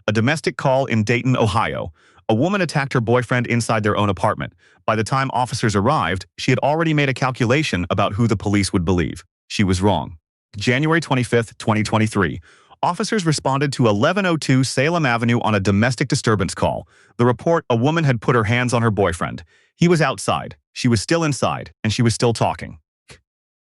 A domestic call in Dayton, Ohio. A woman attacked her boyfriend inside their own apartment. By the time officers arrived, she had already made a calculation about who the police would believe. She was wrong. January 25th, 2023. Officers responded to 1102 Salem Avenue on a domestic disturbance call. The report, a woman had put her hands on her boyfriend. He was outside. She was still inside, and she was still talking.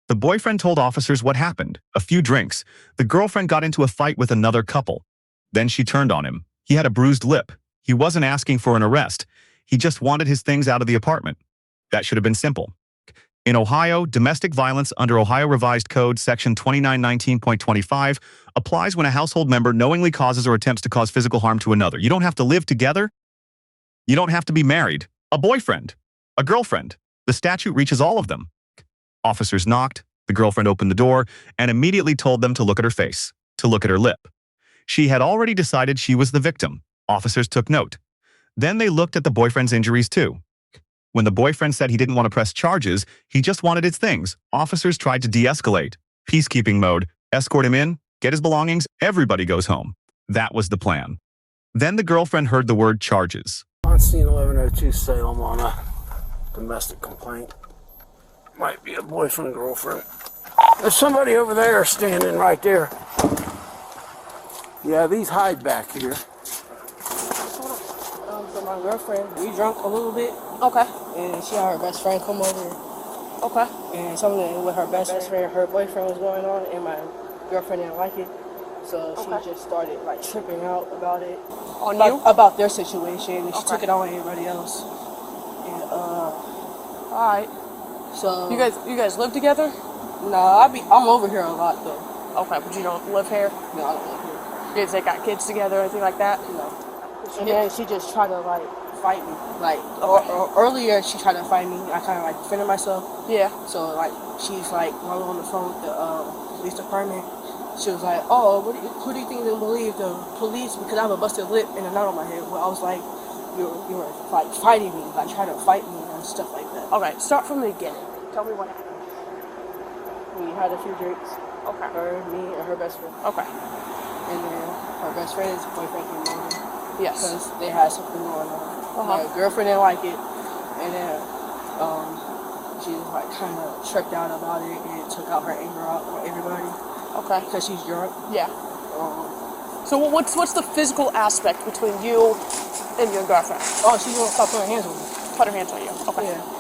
The boyfriend told officers what happened. A few drinks. The girlfriend got into a fight with another couple. Then she turned on him. He had a bruised lip. He wasn't asking for an arrest. He just wanted his things out of the apartment. That should have been simple. In Ohio, domestic violence under Ohio Revised Code Section 2919.25 applies when a household member knowingly causes or attempts to cause physical harm to another. You don't have to live together. You don't have to be married. A boyfriend. A girlfriend. The statute reaches all of them. Officers knocked. The girlfriend opened the door and immediately told them to look at her face, to look at her lip. She had already decided she was the victim. Officers took note. Then they looked at the boyfriend's injuries too. When the boyfriend said he didn't want to press charges, he just wanted his things, officers tried to de-escalate. Peacekeeping mode. Escort him in, get his belongings, everybody goes home. That was the plan. Then the girlfriend heard the word charges. On scene 1102 Salem on a domestic complaint. Might be a boyfriend, girlfriend. There's somebody over there standing right there. Yeah, these hide back here. So my girlfriend, we drunk a little bit. Okay. And she had her best friend come over. Okay. And something with her best friend, her boyfriend was going on, and my girlfriend didn't like it. So she just started like tripping out about it. On you? About their situation. And she took it on everybody else. And alright. So you guys live together? Nah, I'm over here a lot though. Okay, but you don't live here? No, I don't live here. You guys like got kids together or anything like that? No. And then she just tried to like fight me. Like earlier she tried to fight me. I kind of like defended myself. Yeah. So like she's like while on the phone with the police department, she was like, "Oh, who do you think they believe, the police? Because I have a busted lip and a knot on my head." Well, I was like, you were like fighting me, like trying to fight me and stuff like that. Okay, start from the beginning. Tell me what happened. We had a few drinks. Okay. Her, me, and her best friend. Okay. And then her best friend's boyfriend came over. Yes. Because they had something going on. My girlfriend didn't like it, and then she was like kind of tripped out about it and took out her anger out on everybody. Okay. Because she's drunk. Yeah. So what's the physical aspect between you and your girlfriend? Oh, she won't stop putting her hands on me. Put her hands on you. Okay. Yeah.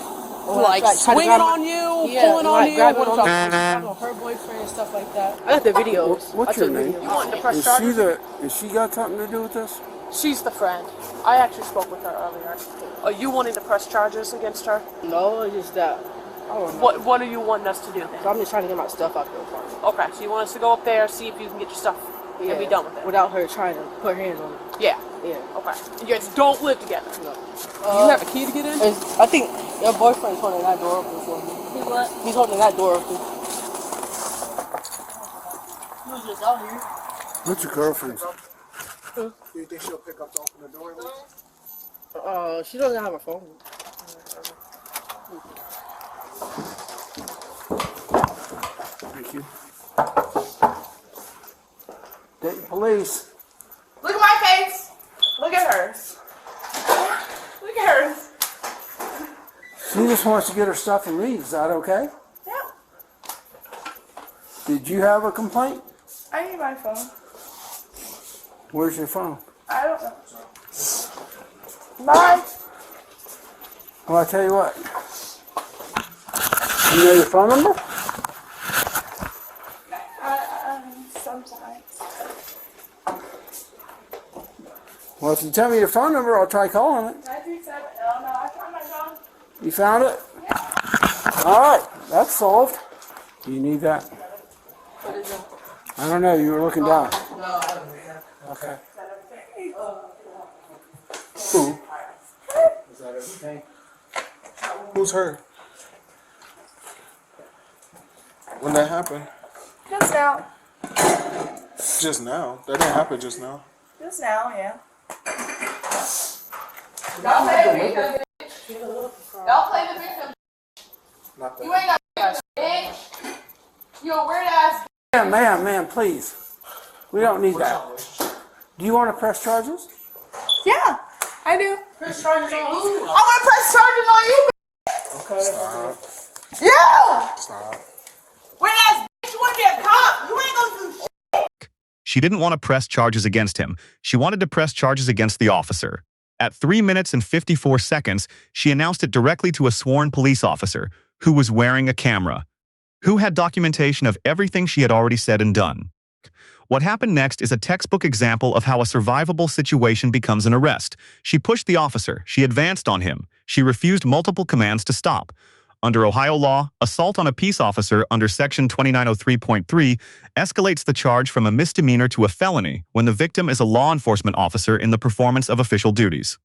Like swinging on you, pulling on you. Grabbing on her boyfriend and stuff like that. I got the videos. What's your name? You wanted to press charges? Is she got something to do with this? She's the friend. I actually spoke with her earlier. Are you wanting to press charges against her? No, it's just that. I don't know. What are you wanting us to do then? So I'm just trying to get my stuff out the apartment. Okay, so you want us to go up there, see if you can get your stuff and be done with it? Without her trying to put her hands on me. Yeah. Yeah. Okay. You guys don't live together? No. You have a key to get in? I think your boyfriend's holding that door open for me. He's what? He's holding that door open. Who's just out here? What's your girlfriend's? Do you think she'll pick up to open the door at least? She doesn't have her phone. Thank you. Dayton Police. Look at my face. Look at hers. Look at hers. She just wants to get her stuff and leave. Is that okay? Yeah. Did you have a complaint? I need my phone. Where's your phone? I don't know. Bye. Well, I tell you what. You know your phone number? Sometimes. Well, if you tell me your phone number, I'll try calling it. 937. Oh no, I found my phone. You found it? Yeah. All right, that's solved. Do you need that? What is it? I don't know. You were looking down. No, I don't need that. Okay. Who? Is that everything? Who's her? When that happened? Just now. Just now? That didn't happen just now. Just now, yeah. Don't play the victim, bitch. Don't play the victim. Not that. You ain't got a bitch. You a weird ass. Ma'am, please. We don't need that. Do you want to press charges? Yeah, I do. Press charges on who? I want to press charges on you. Okay. Stop. Yeah. Stop. Weird ass bitch, you want to be a cop? You ain't gonna do shit. She didn't want to press charges against him. She wanted to press charges against the officer. At 3 minutes and 54 seconds, she announced it directly to a sworn police officer who was wearing a camera, who had documentation of everything she had already said and done. What happened next is a textbook example of how a survivable situation becomes an arrest. She pushed the officer. She advanced on him. She refused multiple commands to stop. Under Ohio law, assault on a peace officer under Section 2903.3 escalates the charge from a misdemeanor to a felony when the victim is a law enforcement officer in the performance of official duties.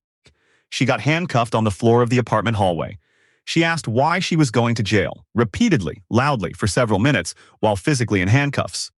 She got handcuffed on the floor of the apartment hallway. She asked why she was going to jail, repeatedly, loudly, for several minutes, while physically in handcuffs.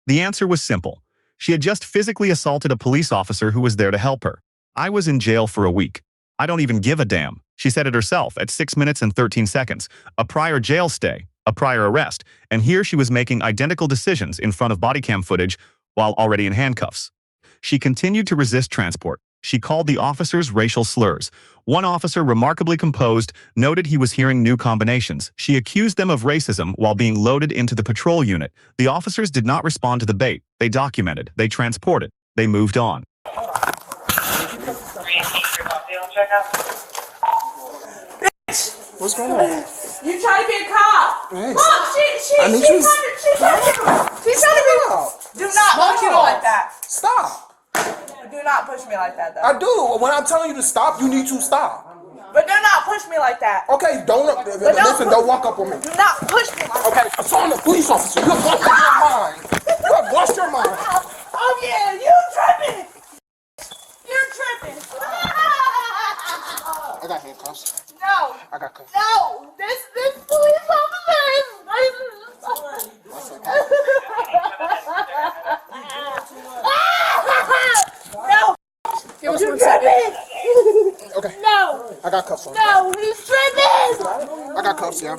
The answer was simple. She had just physically assaulted a police officer who was there to help her. I was in jail for a week. I don't even give a damn. She said it herself at 6 minutes and 13 seconds. A prior jail stay, a prior arrest, and here she was making identical decisions in front of bodycam footage while already in handcuffs. She continued to resist transport. She called the officers racial slurs. One officer, remarkably composed, noted he was hearing new combinations. She accused them of racism while being loaded into the patrol unit. The officers did not respond to the bait. They documented. They transported. They moved on. What's going on? You trying to be a cop? Hey. Look, she's trying to be. Do not push me like that. Stop. Do not push me like that, though. I do. When I'm telling you to stop, you need to stop. But do not push me like that. Okay, don't walk up on me. Do not push me like that. Okay, I'm sorry, the police officer. You have lost your mind. You have lost your mind. Oh yeah, you tripping. You're tripping. I got handcuffs. No. I got cuffs. No. This police officer is racist. No. Give us 1 second. Okay. No. I got cuffs on. No. He's tripping. I got cuffs, yeah.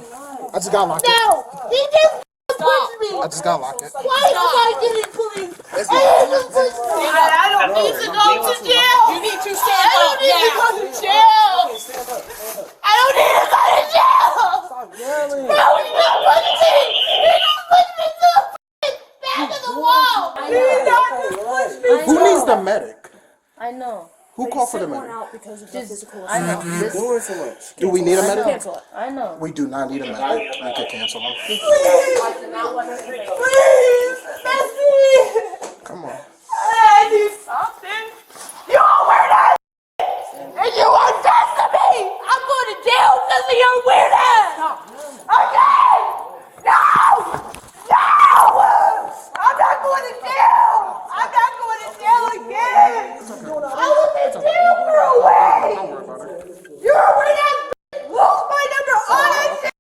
I just got locked it. No. He just pushed me. I just got locked it. Why am I getting police? I don't need to go to jail. You need to stand I don't up need to now. go to jail. I don't need to go to jail. No, he's not pushing me. He just pushed me to the back of the wall. He did not just push me. Who needs the medic? I know. Who called for the medic? Because of the physical I know. Do we need a medic? Cancel it. I know. We do not need a medic. We could cancel him. Please, Bessie. Come on. I need something. You all wear that. And you want this to me. I'm going to jail because of your weird ass. Okay. No. I'm not going to jail. I'm not going to jail again. I was in jail for a week. You're a weird ass bitch. Lose my number, all that shit.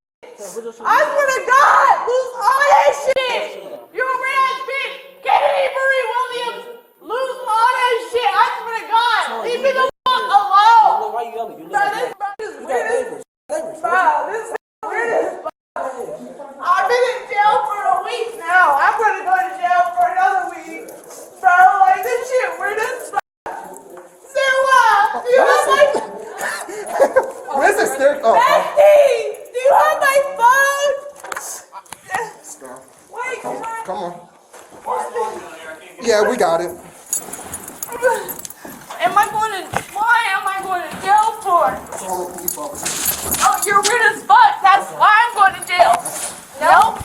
I swear to God, lose all that shit. You're a weird ass bitch. Kennedy Marie Williams, lose all that shit. I swear to God, leave me the fuck alone. Why you yelling? Bro, this is weird as bro, this is weird as fuck. I've been in jail for a week now. I'm gonna go to jail for another week. Bro, like this shit weird as fuck. Sarah, do you have my Where's the stair? Oh, Bestie? Do you have my phone? Wait, come on. Yeah, we got it. Why am I going to jail for? Call the police officer. Oh, you're weird as fuck. That's why I'm going to jail. No?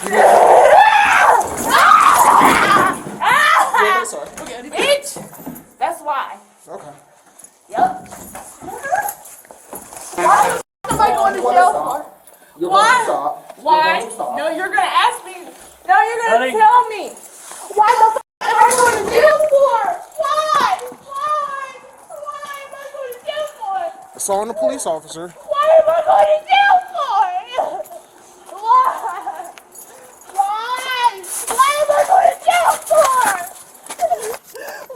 Bitch! That's why. Okay. Yup. Why am I going to jail for? You're Why? going to stop. Why? You're going to stop. No, you're gonna ask me. No, you're gonna tell me. Why the fuck am I going to jail for? Why? Why am I going to jail for? Assault on a police officer. Why am I going to jail for? Why? Why? Why am I going to jail for?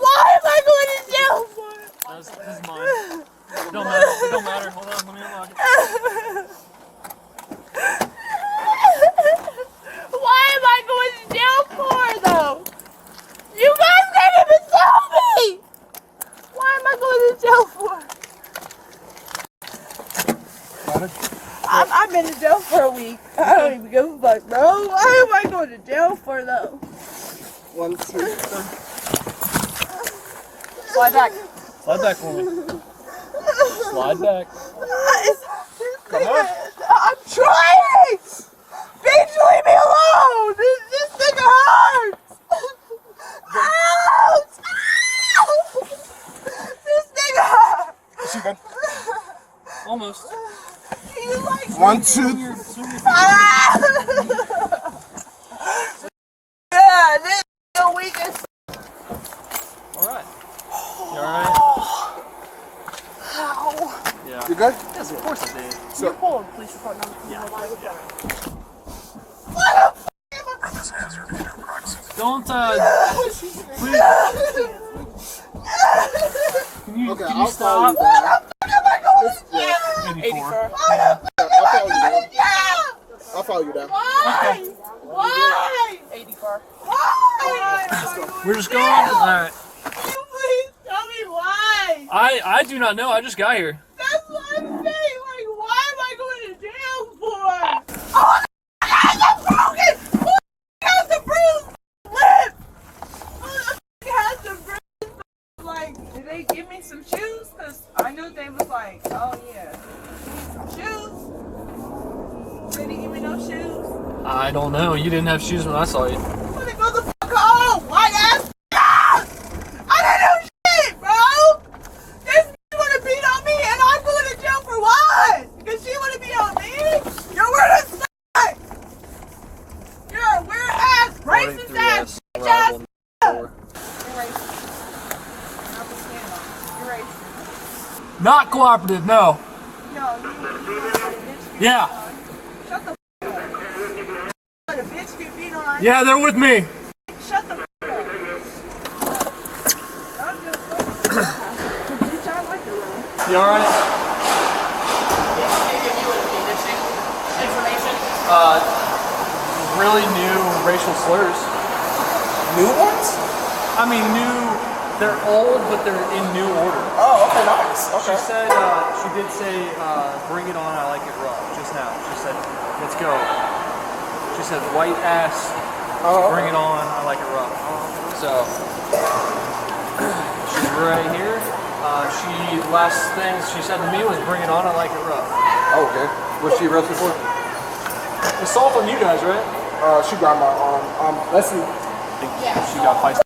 Why am I going to jail for? This is mine. It don't matter. It don't matter. Hold on. Let me unlock it. Why am I going to jail for, though? You guys can't even tell me! I going to jail for? I've been in jail for a week. I don't even give a fuck, bro. Why am I going to jail for, though? 1, 2, 3. Slide back. Slide back for me. Slide back. Come on. I'm trying! Bitch, leave me alone! This nigga hurts! Ouch! This nigga hurts! Is she good? Almost. You like 1, 2. Yeah, this nigga weak as Alright. You alright? Yeah. You good? Yes, of course I did. You're cold, police report number. Yeah. What Don't, please. Can you I'll stop? follow you down. 84. I'll follow you down. Why? Why? 84. Why? We're just going? Alright. Can you please tell me why? I do not know. I just got here. That's what I'm saying. Like, why am I going to jail for? Oh, the has a broken. Who has the bruised lip? Who the has the bruised? Like, did they give me some shoes? Cause I knew they was like, oh yeah, some shoes. They didn't give me no shoes. I don't know. You didn't have shoes when I saw you. Put the motherfucker on, white ass. I didn't know shit, bro. This bitch wanna beat on me, and I'm going to jail for what? Because she wanna beat on me? You're weird as fuck. You're a weird ass, racist ass, bitch ass. You're racist. You're racist. Not cooperative, no. No, you Yeah. shut the fuck up. Let a bitch get beat on. Yeah, they're with me. Shut the fuck up. I'm just bitch, I like the room. You alright? Really new racial slurs. New ones? I mean, they're old, but they're in new order. Oh, okay, nice. She said, she did say, bring it on, I like it rough, just now. She said, let's go. She said, white ass, bring it on, I like it rough. So, she's right here. Last thing she said to me was, bring it on, I like it rough. Oh, okay. What's she arrested for? Assault on you guys, right? She got my arm. Let's see. She got feisty.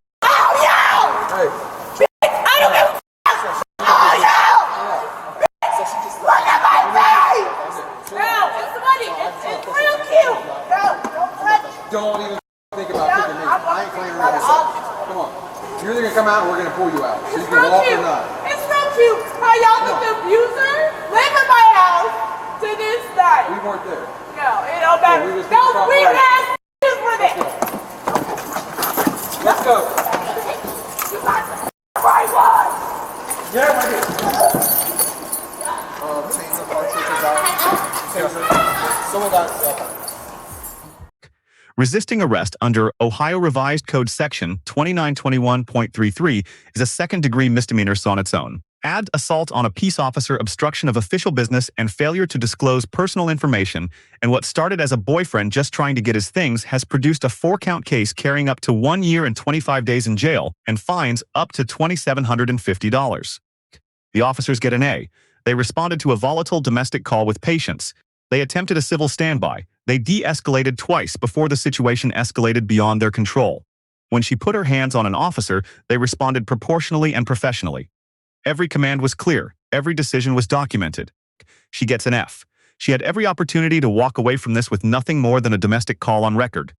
Hey. I don't give a fuck. Oh, yeah. Look at my face. Bro, it's funny. It's real cute. Bro, don't touch it. Don't even think about picking me. I ain't playing around with myself. Come on. You're either gonna come out or we're gonna pull you out. So you It's can real walk cute. or not. It's real cute. How y'all look the abuser live in my house to this night. We weren't there. No, it don't matter. we just Those didn't weird cooperate. ass is with it. Let's go. You got the right one. Yeah, right here. Taser cartridges out. Someone got Resisting arrest under Ohio Revised Code Section 2921.33 is a second-degree misdemeanor on its own. Add assault on a peace officer, obstruction of official business, and failure to disclose personal information, and what started as a boyfriend just trying to get his things has produced a 4-count case carrying up to 1 year and 25 days in jail and fines up to $2,750. The officers get an A. They responded to a volatile domestic call with patience. They attempted a civil standby. They de-escalated twice before the situation escalated beyond their control. When she put her hands on an officer, they responded proportionally and professionally. Every command was clear. Every decision was documented. She gets an F. She had every opportunity to walk away from this with nothing more than a domestic call on record.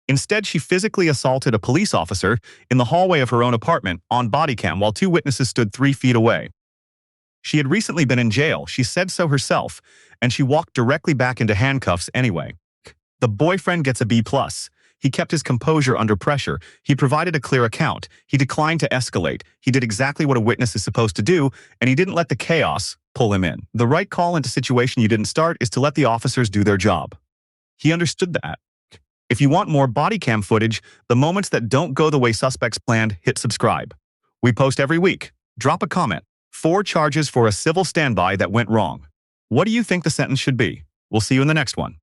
Instead, she physically assaulted a police officer in the hallway of her own apartment on Bodycam while 2 witnesses stood 3 feet away. She had recently been in jail, she said so herself, and she walked directly back into handcuffs anyway. The boyfriend gets a B+. He kept his composure under pressure. He provided a clear account. He declined to escalate. He did exactly what a witness is supposed to do, and he didn't let the chaos pull him in. The right call into situation you didn't start is to let the officers do their job. He understood that. If you want more body cam footage, the moments that don't go the way suspects planned, hit subscribe. We post every week. Drop a comment. 4 charges for a civil standby that went wrong. What do you think the sentence should be? We'll see you in the next one.